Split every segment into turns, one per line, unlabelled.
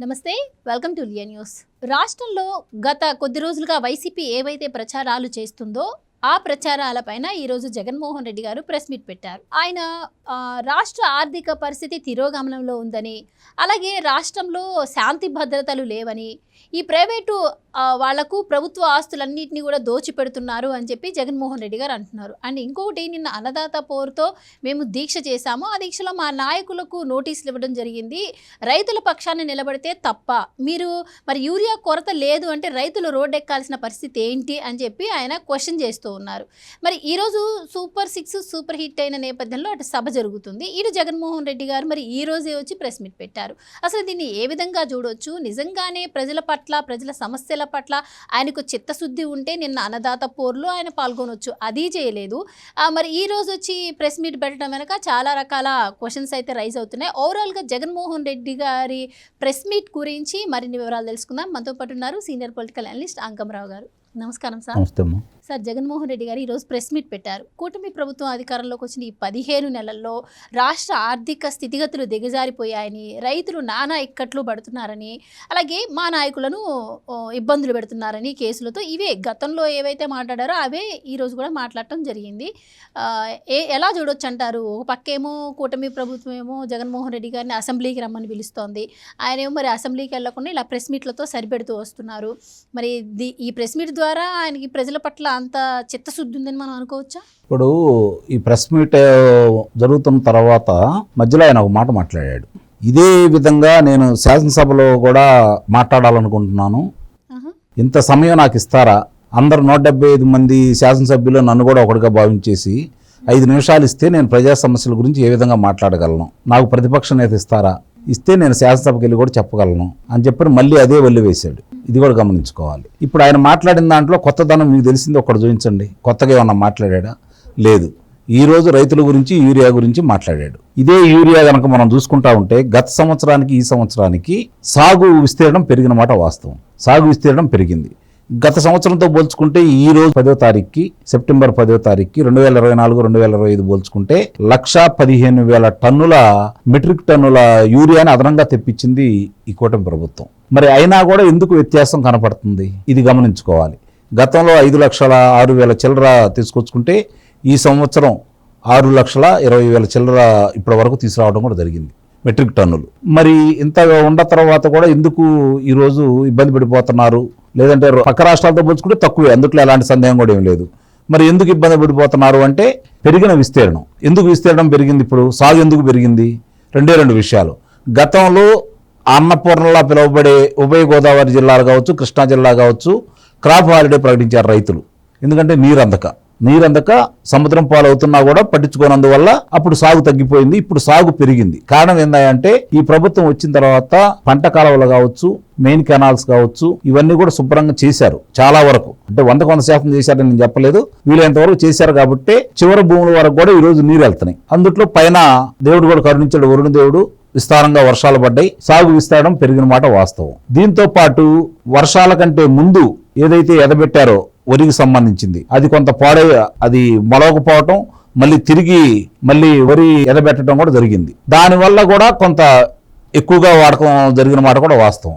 నమస్తే, welcome to Liya news. రాష్ట్రంలో గత కొద్ది రోజులుగా వైసీపీ ఏవైతే ప్రచారాలు చేస్తుందో ఆ ప్రచారాలపైన ఈరోజు జగన్మోహన్ రెడ్డి గారు ప్రెస్ మీట్ పెట్టారు. ఆయన రాష్ట్ర ఆర్థిక పరిస్థితి తిరోగమనంలో ఉందని, అలాగే రాష్ట్రంలో శాంతి భద్రతలు లేవని, ఈ ప్రైవేటు వాళ్లకు ప్రభుత్వ ఆస్తులన్నింటినీ కూడా దోచిపెడుతున్నారు అని చెప్పి జగన్మోహన్ రెడ్డి గారు అంటున్నారు. అండ్ ఇంకొకటి, నిన్న అన్నదాత పోరుతో మేము దీక్ష చేశాము, ఆ దీక్షలో మా నాయకులకు నోటీసులు ఇవ్వడం జరిగింది. రైతుల పక్షాన్ని నిలబడితే తప్ప, మీరు మరి యూరియా కొరత లేదు అంటే రైతులు రోడ్డెక్కాల్సిన పరిస్థితి ఏంటి అని చెప్పి ఆయన క్వశ్చన్ చేస్తూ ఉన్నారు. మరి ఈరోజు సూపర్ 6 సూపర్ హిట్ అయిన నేపథ్యంలో అటు సభ జరుగుతుంది. ఇటు జగన్మోహన్ రెడ్డి గారు మరి ఈ రోజే వచ్చి ప్రెస్ మీట్ పెట్టారు. అసలు దీన్ని ఏ విధంగా చూడవచ్చు? నిజంగానే ప్రజల పట్ల, ప్రజల సమస్యల పట్ల ఆయనకు చిత్తశుద్ధి ఉంటే నిన్న అన్నదాత పోర్లో ఆయన పాల్గొనవచ్చు, అది చేయలేదు. మరి ఈ రోజు వచ్చి ప్రెస్ మీట్ పెట్టడం వెనక చాలా రకాల క్వశ్చన్స్ అయితే రైజ్ అవుతున్నాయి. ఓవరాల్గా జగన్మోహన్ రెడ్డి గారి ప్రెస్ మీట్ గురించి మరిన్ని వివరాలు తెలుసుకుందాం. మనతో పాటు ఉన్నారు సీనియర్ పొలిటికల్ అనలిస్ట్ అంకమరావు గారు. నమస్కారం సార్. సార్, జగన్మోహన్ రెడ్డి గారు ఈరోజు ప్రెస్ మీట్ పెట్టారు. కూటమి ప్రభుత్వం అధికారంలోకి వచ్చిన ఈ 15 నెలల్లో రాష్ట్ర ఆర్థిక స్థితిగతులు దిగజారిపోయాయని, రైతులు నానా ఇక్కట్లు పడుతున్నారని, అలాగే మా నాయకులను ఇబ్బందులు పెడుతున్నారని కేసులతో, ఇవే గతంలో ఏవైతే మాట్లాడారో అవే ఈరోజు కూడా మాట్లాడటం జరిగింది. ఎలా చూడొచ్చు అంటారు? ఒక పక్కేమో కూటమి ప్రభుత్వం ఏమో జగన్మోహన్ రెడ్డి గారిని అసెంబ్లీకి రమ్మని పిలుస్తోంది, ఆయనేమో మరి అసెంబ్లీకి వెళ్లకుండా ఇలా ప్రెస్ మీట్లతో సరిపెడుతూ వస్తున్నారు. మరి ఈ ప్రెస్ మీట్ ద్వారా ఆయనకి ప్రజల పట్ల అంత చిత్తశుద్ధి ఉందని మనం అనుకోవచ్చా?
ఇప్పుడు ఈ ప్రెస్ మీట్ జరుగుతున్న తర్వాత మధ్యలో ఆయన ఒక మాట మాట్లాడాడు. ఇదే విధంగా నేను శాసనసభలో కూడా మాట్లాడాలనుకుంటున్నాను, ఇంత సమయం నాకు ఇస్తారా? అందరు 175 మంది శాసనసభ్యులు నన్ను కూడా ఒకటిగా భావించేసి 5 నిమిషాలు ఇస్తే నేను ప్రజా సమస్యల గురించి ఏ విధంగా మాట్లాడగలను, నాకు ప్రతిపక్ష నేత ఇస్తారా? ఇస్తే నేను శాసనసభకి వెళ్ళి కూడా చెప్పగలను అని చెప్పి మళ్ళీ అదే వల్లి వేశాడు. ఇది కూడా గమనించుకోవాలి. ఇప్పుడు ఆయన మాట్లాడిన దాంట్లో కొత్తదనం మీకు తెలిసింది ఒకటి చూపించండి. కొత్తగా ఏమన్నా మాట్లాడా? లేదు. ఈరోజు రైతుల గురించి, యూరియా గురించి మాట్లాడాడు. ఇదే యూరియా కనుక మనం చూసుకుంటా ఉంటే గత సంవత్సరానికి ఈ సంవత్సరానికి సాగు విస్తీర్ణం పెరిగిన మాట వాస్తవం. సాగు విస్తీర్ణం పెరిగింది. గత సంవత్సరంతో పోల్చుకుంటే ఈ రోజు 10వ తారీఖుకి, సెప్టెంబర్ 10వ తారీఖుకి 2024-2025 పోల్చుకుంటే 1,15,000 టన్నుల మెట్రిక్ టన్నుల యూరియాని అదనంగా తెప్పించింది ఈ కూటమి ప్రభుత్వం. మరి అయినా కూడా ఎందుకు వ్యత్యాసం కనపడుతుంది? ఇది గమనించుకోవాలి. గతంలో 5,06,000 చిల్లర తీసుకొచ్చుకుంటే ఈ సంవత్సరం 6,20,000 చిల్లర ఇప్పటి వరకు తీసుకురావడం కూడా జరిగింది, మెట్రిక్ టన్నులు. మరి ఇంత ఉన్న తర్వాత కూడా ఎందుకు ఈరోజు ఇబ్బంది పడిపోతున్నారు? లేదంటే పక్క రాష్ట్రాలతో పోల్చుకుంటే తక్కువే, అందుట్లో ఎలాంటి సందేహం కూడా ఏం లేదు. మరి ఎందుకు ఇబ్బంది పడిపోతున్నారు అంటే పెరిగిన విస్తీర్ణం. ఎందుకు విస్తీర్ణం పెరిగింది? ఇప్పుడు సాగు ఎందుకు పెరిగింది? రెండు విషయాలు. గతంలో అన్నపూర్ణలా పిలువబడే ఉభయ గోదావరి జిల్లాలు కావచ్చు, కృష్ణా జిల్లా కావచ్చు, క్రాప్ హాలిడే ప్రకటించారు రైతులు. ఎందుకంటే నీరందక సముద్రం పాలవుతున్నా కూడా పట్టించుకోనందువల్ల అప్పుడు సాగు తగ్గిపోయింది. ఇప్పుడు సాగు పెరిగింది. కారణం ఏంటంటే ఈ ప్రభుత్వం వచ్చిన తర్వాత పంట కాలువలు కావచ్చు, మెయిన్ కెనాల్స్ కావచ్చు, ఇవన్నీ కూడా శుభ్రంగా చేశారు. చాలా వరకు, అంటే 100% చేశారని నేను చెప్పలేదు, వీలైనంత వరకు చేశారు. కాబట్టి చివరి భూముల వరకు కూడా ఈ రోజు నీరు వెళ్తున్నాయి. అందుట్లో పైన దేవుడు కూడా కరుణించాడు, వరుణ దేవుడు. విస్తారంగా వర్షాలు పడ్డాయి, సాగు విస్తరడం పెరిగిన మాట వాస్తవం. దీంతో పాటు వర్షాల కంటే ముందు ఏదైతే ఎదబెట్టారో వరికి సంబంధించింది, అది కొంత అది మొలవకపోవటం, మళ్ళీ వరి ఎదబెట్టడం కూడా జరిగింది. దానివల్ల కూడా కొంత ఎక్కువగా వాడకం జరిగిన మాట కూడా వాస్తవం.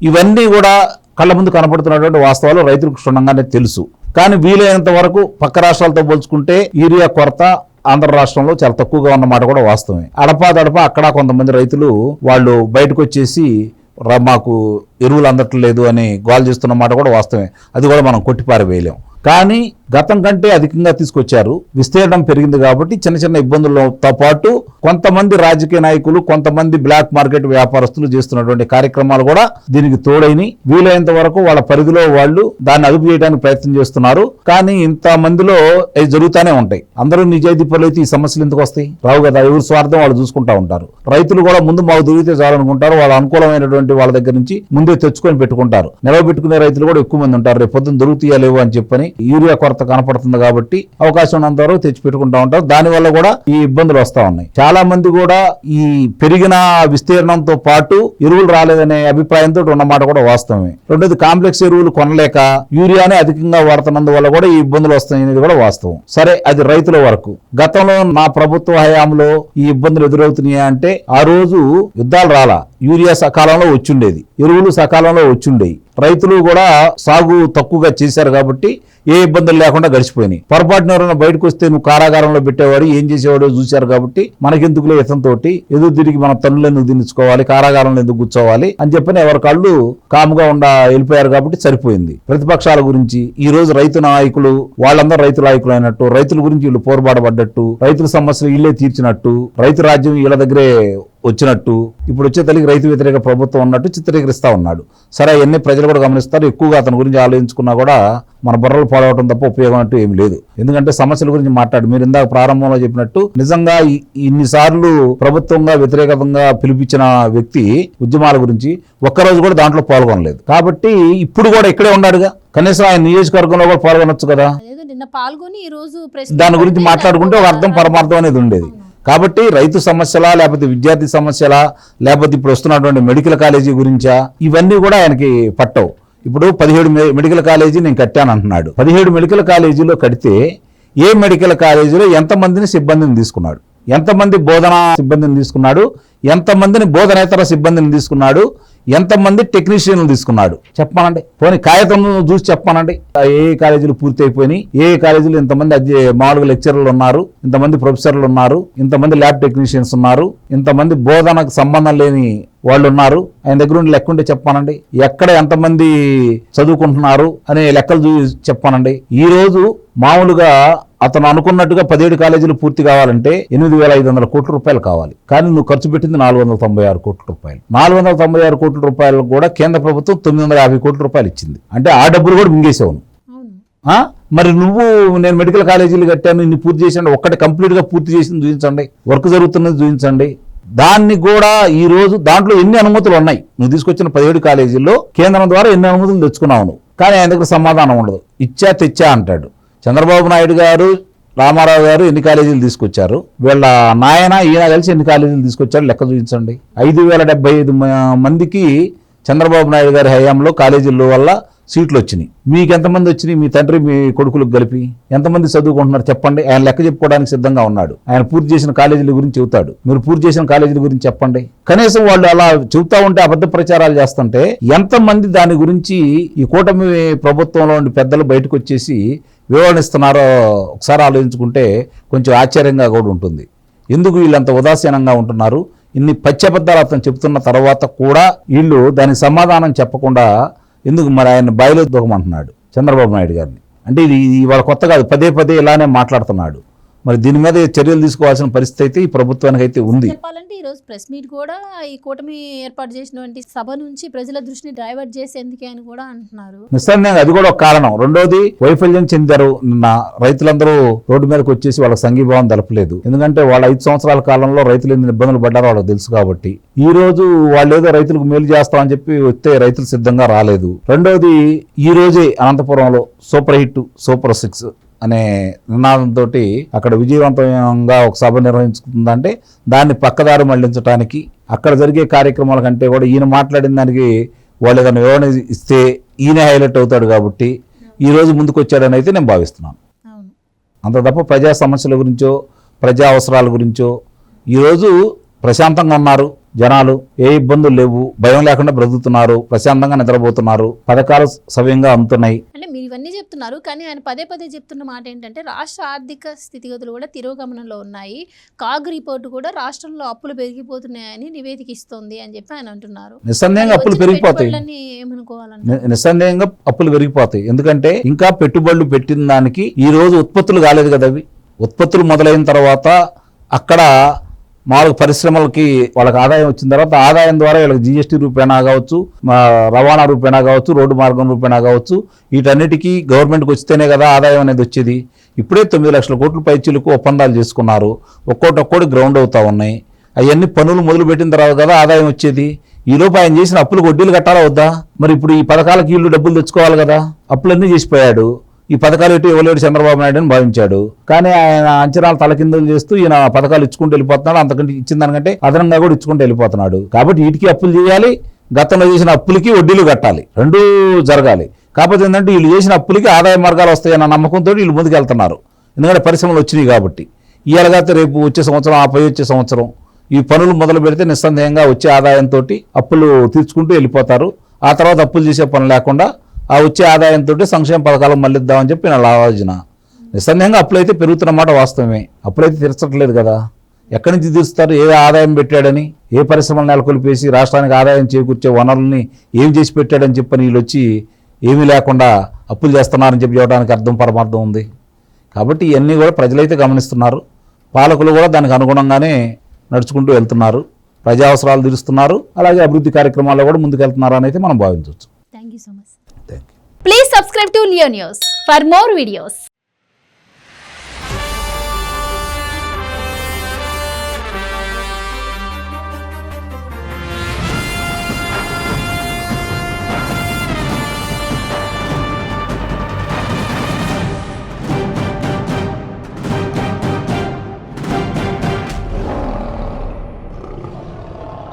ఇవన్నీ కూడా కళ్ళ ముందు కనపడుతున్నటువంటి వాస్తవాలు రైతులకు క్షుణ్ణంగానే తెలుసు. కానీ వీలైనంత వరకు పక్క రాష్ట్రాలతో పోల్చుకుంటే యూరియా కొరత ఆంధ్ర రాష్ట్రంలో చాలా తక్కువగా ఉన్నమాట కూడా వాస్తవమే. అడపా అక్కడ కొంతమంది రైతులు వాళ్ళు బయటకు వచ్చేసి మాకు ఎరువులు అందట్లేదు అని గోల్ చేస్తున్న మాట కూడా వాస్తవమే. అది కూడా మనం కొట్టిపారవేయలేం. కానీ గతం కంటే అధికంగా తీసుకొచ్చారు, విస్తీర్ణం పెరిగింది. కాబట్టి చిన్న చిన్న ఇబ్బందులతో పాటు కొంతమంది రాజకీయ నాయకులు, కొంతమంది బ్లాక్ మార్కెట్ వ్యాపారస్తులు చేస్తున్నటువంటి కార్యక్రమాలు కూడా దీనికి తోడైని వీలైనంత వరకు వాళ్ళ పరిధిలో వాళ్ళు దాన్ని అదుపు చేయడానికి ప్రయత్నం చేస్తున్నారు. కానీ ఇంత మందిలో అవి జరుగుతూనే ఉంటాయి. అందరూ నిజాయితీ పనులు అయితే ఈ సమస్యలు ఎందుకు వస్తాయి? రావు కదా. ఎవరి స్వార్థం వాళ్ళు చూసుకుంటా ఉంటారు. రైతులు కూడా ముందు మాకు దొరికితే చాలనుకుంటారు. వాళ్ళ అనుకూలమైనటువంటి వాళ్ళ దగ్గర నుంచి ముందే తెచ్చుకొని పెట్టుకుంటారు. నిలవబెట్టుకునే రైతులు కూడా ఎక్కువ మంది ఉంటారు. రేపు పొద్దున్న దొరుకుతాయా లేవు అని చెప్పని యూరియా కొరత కొరత కనపడుతుంది కాబట్టి అవకాశం ఉన్నంత వరకు తెచ్చి పెట్టుకుంటా ఉంటారు. దానివల్ల కూడా ఈ ఇబ్బందులు వస్తా ఉన్నాయి. చాలా మంది కూడా ఈ పెరిగిన విస్తీర్ణంతో పాటు ఎరువులు రాలేదనే అభిప్రాయంతో ఉన్నమాట కూడా వాస్తవమే. రెండోది కాంప్లెక్స్ ఎరువులు కొనలేక యూరియానే అధికంగా వాడుతున్నందువల్ల కూడా ఈ ఇబ్బందులు వస్తాయి అనేది కూడా వాస్తవం. సరే, అది రైతుల వరకు. గతంలో నా ప్రభుత్వ హయాంలో ఈ ఇబ్బందులు ఎదురవుతున్నాయా అంటే ఆ రోజు యుద్ధాలు రాలా, యూరియా సకాలంలో వచ్చిండేది, ఎరువులు సకాలంలో వచ్చిండేవి. రైతులు కూడా సాగు తక్కువగా చేశారు కాబట్టి ఏ ఇబ్బందులు లేకుండా గడిచిపోయినాయి. పొరపాటున ఎవరైనా బయటకు వస్తే నువ్వు కారాగారంలో పెట్టేవాడు, ఏం చేసేవాడో చూశారు కాబట్టి మనకెందుకులే ఇతంతోటి ఎదురు తిరిగి మన తల్లులు ఎందుకు దించుకోవాలి, కారాగారంలో ఎందుకు కూర్చోవాలి అని చెప్పని ఎవరి కాళ్ళు కాముగా వెళ్ళిపోయారు కాబట్టి సరిపోయింది. ప్రతిపక్షాల గురించి ఈ రోజు రైతు నాయకులు వాళ్ళందరూ రైతు నాయకులు అయినట్టు, రైతుల గురించి వీళ్ళు పోరుబాటపడ్డట్టు, రైతుల సమస్యలు వీళ్ళే తీర్చినట్టు, రైతు రాజ్యం వీళ్ళ దగ్గరే వచ్చినట్టు, ఇప్పుడు వచ్చే తల్లికి రైతు వ్యతిరేక ప్రభుత్వం ఉన్నట్టు చిత్రీకరిస్తా ఉన్నాడు. సరే, అవన్నీ ప్రజలు కూడా గమనిస్తారు. ఎక్కువగా అతని గురించి ఆలోచించుకున్నా కూడా మన బుర్రలు పాడవటం తప్ప ఉపయోగం అంటూ ఏమి లేదు. ఎందుకంటే సమస్యల గురించి మాట్లాడు, మీరు ఇందాక ప్రారంభంలో చెప్పినట్టు నిజంగా ఇన్నిసార్లు ప్రభుత్వంగా వ్యతిరేకంగా పిలిపించిన వ్యక్తి ఉద్యమాల గురించి ఒక్కరోజు కూడా దాంట్లో పాల్గొనలేదు. కాబట్టి ఇప్పుడు కూడా ఇక్కడే ఉన్నాడుగా, కనీసం ఆయన నియోజకవర్గంలో కూడా పాల్గొనొచ్చు కదా.
నిన్న పాల్గొని ఈ రోజు
దాని గురించి మాట్లాడుకుంటే ఒక అర్థం పరమార్థం అనేది ఉండేది. కాబట్టి రైతు సమస్యలా, లేకపోతే విద్యార్థి సమస్యలా, లేకపోతే ఇప్పుడు వస్తున్నటువంటి మెడికల్ కాలేజీ గురించా, ఇవన్నీ కూడా ఆయనకి పట్టవు. ఇప్పుడు 17 మెడికల్ కాలేజీ నేను కట్టాను అంటున్నాడు. 17 మెడికల్ కాలేజీలో కడితే ఏ మెడికల్ కాలేజీలో ఎంతమందిని సిబ్బందిని తీసుకున్నాడు, ఎంతమంది బోధనా సిబ్బందిని తీసుకున్నాడు, ఎంతమందిని బోధనేతర సిబ్బందిని తీసుకున్నాడు, ఎంతమంది టెక్నీషియన్లు తీసుకున్నాడు చెప్పానండి. పోనీ కాగితం చూసి చెప్పానండి. ఏ కాలేజీలు పూర్తి అయిపోయినాయి, ఏ కాలేజీలు ఇంతమంది మామూలుగా లెక్చరర్లు ఉన్నారు, ఇంతమంది ప్రొఫెసర్లు ఉన్నారు, ఇంతమంది ల్యాబ్ టెక్నీషియన్స్ ఉన్నారు, ఇంతమంది బోధనకు సంబంధం లేని వాళ్ళు ఉన్నారు, ఆయన దగ్గర ఉండి లెక్క ఉంటే చెప్పానండి. ఎక్కడ ఎంతమంది చదువుకుంటున్నారు అనే లెక్కలు చూసి చెప్పానండి. ఈ రోజు మామూలుగా అతను అనుకున్నట్టుగా 17 కాలేజీలు పూర్తి కావాలంటే 8,500 కోట్ల రూపాయలు కావాలి. కానీ నువ్వు ఖర్చు పెట్టింది 496 కోట్ల రూపాయలు. 496 కోట్ల రూపాయలు కూడా కేంద్ర ప్రభుత్వం 950 కోట్ల రూపాయలు ఇచ్చింది. అంటే ఆ డబ్బులు కూడా మింగేసావు. మరి నువ్వు నేను మెడికల్ కాలేజీలు కట్టాను, ఇన్ని పూర్తి చేసాను, ఒక్కటి కంప్లీట్గా పూర్తి చేసింది చూపించండి, వర్క్ జరుగుతున్నది చూపించండి. దాన్ని కూడా ఈ రోజు దాంట్లో ఎన్ని అనుమతులు ఉన్నాయి, నువ్వు తీసుకొచ్చిన 17 కాలేజీల్లో కేంద్రం ద్వారా ఎన్ని అనుమతులు తెచ్చుకున్నావు నువ్వు, కానీ ఆయన దగ్గర సమాధానం ఉండదు. ఇచ్చా తెచ్చా అంటాడు. చంద్రబాబు నాయుడు గారు, రామారావు గారు ఎన్ని కాలేజీలు తీసుకొచ్చారు, వీళ్ళ నాయన ఈయన కలిసి ఎన్ని కాలేజీలు తీసుకొచ్చారు లెక్క చూపించండి. 5,075 మందికి చంద్రబాబు నాయుడు గారి హయాంలో కాలేజీల వల్ల సీట్లు వచ్చినాయి. మీకు ఎంతమంది వచ్చినాయి, మీ తండ్రి మీ కొడుకులకు కలిపి ఎంతమంది చదువుకుంటున్నారు చెప్పండి. ఆయన లెక్క చెప్పుకోవడానికి సిద్ధంగా ఉన్నాడు. ఆయన పూర్తి చేసిన కాలేజీల గురించి చెబుతాడు, మీరు పూర్తి చేసిన కాలేజీల గురించి చెప్పండి. కనీసం వాళ్ళు అలా చెబుతా ఉంటే అబద్ధ ప్రచారాలు చేస్తుంటే ఎంతమంది దాని గురించి ఈ కూటమి ప్రభుత్వంలో ఉండి పెద్దలు బయటకు వచ్చేసి వివరణిస్తున్నారో ఒకసారి ఆలోచించుకుంటే కొంచెం ఆశ్చర్యంగా కూడా ఉంటుంది. ఎందుకు వీళ్ళంత ఉదాసీనంగా ఉంటున్నారు? ఇన్ని పచ్చబద్ధాలు అతను చెప్తున్న తర్వాత కూడా వీళ్ళు దానికి సమాధానం చెప్పకుండా ఎందుకు మరి ఆయన బయలు దూకమంటున్నాడు చంద్రబాబు నాయుడు గారిని? అంటే ఇది ఇవాళ కొత్త కాదు, పదే పదే ఇలానే మాట్లాడుతున్నాడు. మరి దీని మీద చర్యలు తీసుకోవాల్సిన పరిస్థితి అయితే ఈ ప్రభుత్వానికి అయితే ఉంది.
చెప్పాలంటే ఈ రోజు ప్రెస్ మీట్ కూడా ఈ కూటమి ఏర్పాటు చేసినటువంటి సభ నుంచి ప్రజల దృష్టిని డైవర్ట్ చేసేందుకే అని కూడా అంటున్నారు.
నిస్సందేహంగా అది కూడా ఒక కారణం. రెండోది వైఫల్యం చెందారు. నిన్న రైతులందరూ రోడ్డు మీదకి వచ్చేసి వాళ్ళకి సంఘీభావం తెలపలేదు. ఎందుకంటే వాళ్ళ 5 సంవత్సరాల కాలంలో రైతులు ఎన్ని ఇబ్బందులు పడ్డారో వాళ్ళకి తెలుసు కాబట్టి. ఈ రోజు వాళ్ళు ఏదో రైతులకు మేలు చేస్తామని చెప్పి వస్తే రైతులు సిద్ధంగా రాలేదు. రెండోది ఈ రోజే అనంతపురంలో సూపర్ హిట్ సూపర్ 6 అనే నినాదంతో అక్కడ విజయవంతంగా ఒక సభ నిర్వహించుకుందంటే దాన్ని పక్కదారి మళ్లించడానికి, అక్కడ జరిగే కార్యక్రమాల కంటే కూడా ఈయన మాట్లాడిన దానికి వాళ్ళు ఏదైనా వివరణ ఇస్తే ఈయన హైలైట్ అవుతాడు కాబట్టి ఈ రోజు ముందుకు వచ్చాడని అయితే నేను భావిస్తున్నాను. అంత తప్ప ప్రజా సమస్యల గురించో ప్రజా అవసరాల గురించో ఈరోజు ప్రశాంతంగా ఉన్నారు జనాలు, ఏ ఇబ్బందులు లేవు, భయం లేకుండా బ్రతుకుతున్నారు, ప్రశాంతంగా నిద్రపోతున్నారు, పథకాలు సవ్యంగా అందుతున్నాయి.
అంటే మీరు ఇవన్నీ చెప్తున్నారు, కానీ ఆయన పదే పదే చెప్తున్న మాట ఏంటంటే రాష్ట్ర ఆర్థిక స్థితిగతులు కూడా తిరోగమనంలో ఉన్నాయి, కాగ్ రిపోర్టు కూడా రాష్ట్రంలో అప్పులు పెరిగిపోతున్నాయని నివేదిక ఇస్తోంది అని చెప్పి ఆయన అంటున్నారు.
నిస్సందేహంగా అప్పులు పెరిగిపోతాయి, నిస్సందేహంగా అప్పులు పెరిగిపోతాయి. ఎందుకంటే ఇంకా పెట్టుబడులు పెట్టిన దానికి ఈ రోజు ఉత్పత్తులు కాలేదు కదా. అవి ఉత్పత్తులు మొదలైన తర్వాత అక్కడ మామూలుగా పరిశ్రమలకి వాళ్ళకి ఆదాయం వచ్చిన తర్వాత ఆదాయం ద్వారా వీళ్ళకి జీఎస్టీ రూపేణా కావచ్చు, రవాణా రూపేణా కావచ్చు, రోడ్డు మార్గం రూపేణా కావచ్చు, వీటన్నిటికీ గవర్నమెంట్కి వస్తేనే కదా ఆదాయం అనేది వచ్చేది. ఇప్పుడే 9 లక్షల కోట్ల పైచీలకు ఒప్పందాలు చేసుకున్నారు, ఒక్కోటి గ్రౌండ్ అవుతా ఉన్నాయి. అవన్నీ పనులు మొదలు పెట్టిన తర్వాత కదా ఆదాయం వచ్చేది. ఈలోపు ఆయన చేసిన అప్పులు వడ్డీలు కట్టాలా వద్దా? మరి ఇప్పుడు ఈ పథకాలకు వీళ్ళు డబ్బులు తెచ్చుకోవాలి కదా. అప్పులన్నీ చేసిపోయాడు. ఈ పథకాలు ఇటు ఇవ్వలేడు చంద్రబాబు నాయుడు అని భావించాడు. కానీ ఆయన అంచనాలు తలకిందులు చేస్తూ ఈయన పథకాలు ఇచ్చుకుంటూ వెళ్ళిపోతున్నాడు. అంతకంటే ఇచ్చిన దానికంటే అదనంగా కూడా ఇచ్చుకుంటూ వెళ్ళిపోతున్నాడు. కాబట్టి వీటికి అప్పులు చేయాలి, గతంలో చేసిన అప్పులకి వడ్డీలు కట్టాలి, రెండూ జరగాలి. కాకపోతే ఏంటంటే వీళ్ళు చేసిన అప్పులకి ఆదాయ మార్గాలు వస్తాయన్న నమ్మకంతో వీళ్ళు ముందుకు వెళ్తున్నారు. ఎందుకంటే పరిశ్రమలు వచ్చినాయి కాబట్టి. ఇవాళగాతే రేపు వచ్చే సంవత్సరం, ఆపై వచ్చే సంవత్సరం ఈ పనులు మొదలు పెడితే నిస్సందేహంగా వచ్చే ఆదాయంతో అప్పులు తీర్చుకుంటూ వెళ్ళిపోతారు. ఆ తర్వాత అప్పులు చేసే పని లేకుండా ఆ వచ్చే ఆదాయంతో సంక్షేమ పథకాలు మళ్ళిద్దామని చెప్పి నా ఆలోచన. నిస్సందేహంగా అప్పులైతే పెరుగుతున్నమాట వాస్తవమే. అప్పులైతే తీర్చట్లేదు కదా. ఎక్కడి నుంచి తీరుస్తారు? ఏ ఆదాయం పెట్టాడని, ఏ పరిశ్రమలు నెలకొల్పేసి రాష్ట్రానికి ఆదాయం చేకూర్చే వనరుల్ని ఏం చేసి పెట్టాడని చెప్పని వీళ్ళు వచ్చి ఏమీ లేకుండా అప్పులు చేస్తున్నారని చెప్పి చెప్పడానికి అర్థం పరమార్థం ఉంది. కాబట్టి ఇవన్నీ కూడా ప్రజలైతే గమనిస్తున్నారు. పాలకులు కూడా దానికి అనుగుణంగానే నడుచుకుంటూ వెళ్తున్నారు. ప్రజా అవసరాలు తీరుస్తున్నారు. అలాగే అభివృద్ధి కార్యక్రమాల్లో కూడా ముందుకెళ్తున్నారు అని అయితే మనం భావించవచ్చు.
Thank you so much.
Thank you.
Please subscribe to Leo news for more videos.